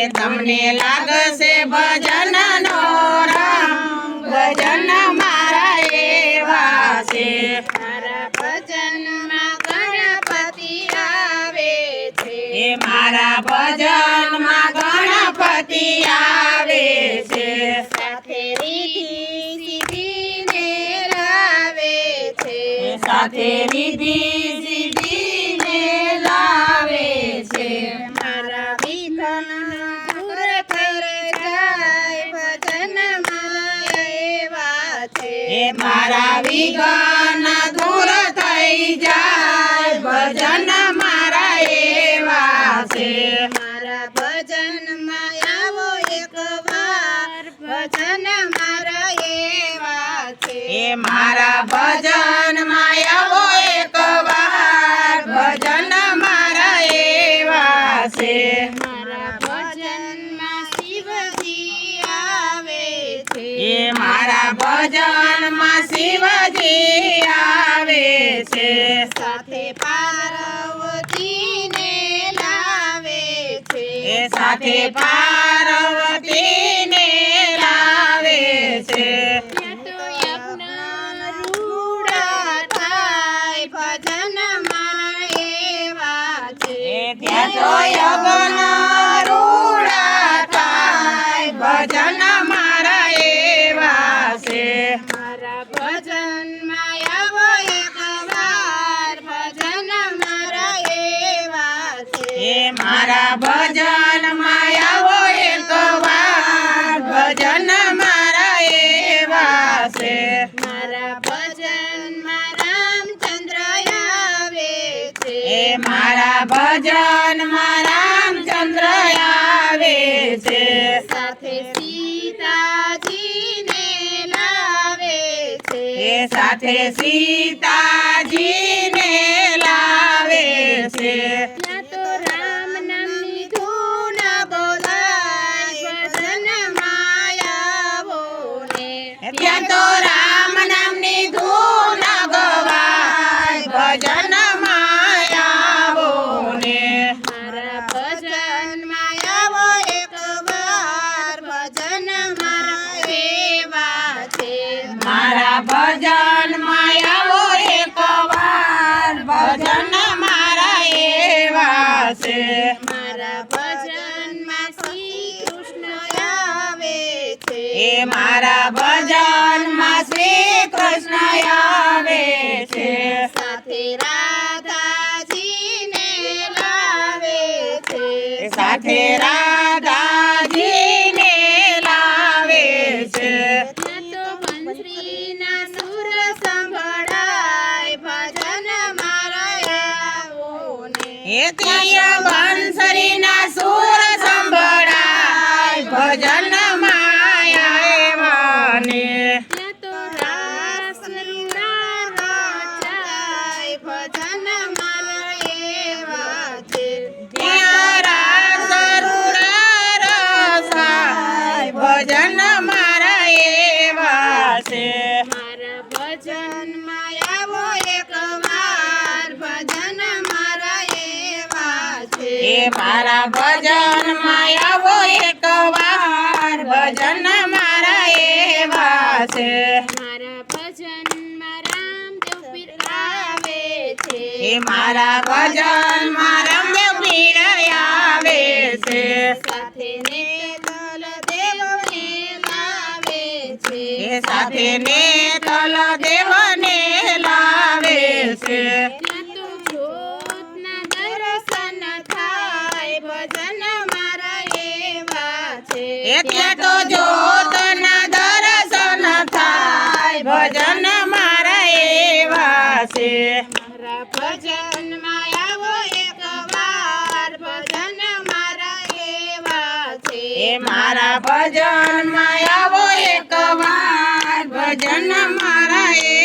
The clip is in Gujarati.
તમને લાગશે ભજનનો રંગ ભજન મારા એવા છે મારા ભજનમાં ગણપતિ આવે છે મારા ભજનમાં ગણપતિ આવે છે સાથે રીધિ સિદ્ધિને લાવે છે સાથે રીધિ સિદ્ધિને લાવે છે મારા વિઘ્ન દૂર થઈ જાય ભજનમાં એવા છે મારા વિઘ્ન દૂર થઈ જાય ભજન મારા એવા છે મારા ભજનમાં આવો એકવાર ભજન મારા એવા છે મારા ભજનમાં આવો એકવાર ભજન મારા એવા છે મારા ભજનમાં શિવજી આવે છે મારા ભજનમાં શિવજી આવે છે સાથે પાર્વતીને લાવે છે સાથે પાર્વતીને લાવે છે ત્યાં તો યજ્ઞ રૂડા થાય ભજન મારા એવા છે ત્યાં તો યજ્ઞ રૂડા થાય ભજન મારા એવા છે મારા ભજનમાં આવો એકવાર ભજન મારા એવા છે મારા ભજનમાં આવો એકવાર ભજન મારા એવા છે મારા ભજનમાં રામચંદ્ર આવે છે મારા ભજનમાં રામચંદ્ર આવે છે સાથે સીતાજીને લાવે છે સાથે સીતાજીને લાવે છે ત્યાં તો રામ નામની ધૂન બોલાય ભજનમાં આવો ને ત્યાં તો રામ નામની ધૂન ગવાય ભજન આવો ને મારા ભજનમાં આવો એકવાર ભજન મારા એવા છે મારા ભજનમાં આવો એકવાર ભજન મારા એવા છે મારા ભજનમાં શ્રી કૃષ્ણ આવે છે મારા ભજનમાં શ્રી કૃષ્ણ આવે છે સાથે રાધાજીને લાવે છે સાથે રાધાજીને લાવે છે ત્યાં તો બંસરીના સુર સંભળાય ભજન મારા આવો ને ત્યાં બંસરીના સુર સંભળાય ભજન માયા ને ત્યાં તો રાસ લીલા રચાય ભજન મારા એવા છે ત્યાં રાસ રૂડા રસાય ભજન મારા એવા છે મારા ભજનમાં આવો એકવાર ભજન મારા એવા છે મારા ભજનમાં આવો એકવાર ભજન મારા એવા છે મારા ભજનમાં રામદેવ પીર આવે છે મારા ભજનમાં રામદેવ પીર આવે છે સાથે ને તલ દેવને લાવે છે સાથે ને તલ દેવને લાવે છે ત્યાં તો જ્યોતના દર્શન થાય ભજન મારા એવા છે ત્યાં તો જ્યોતના દર્શન થાય ભજન મારા એવા છે મારા ભજનમાં આવો એકવાર ભજન મારા એવા છે મારા ભજનમાં આવો એક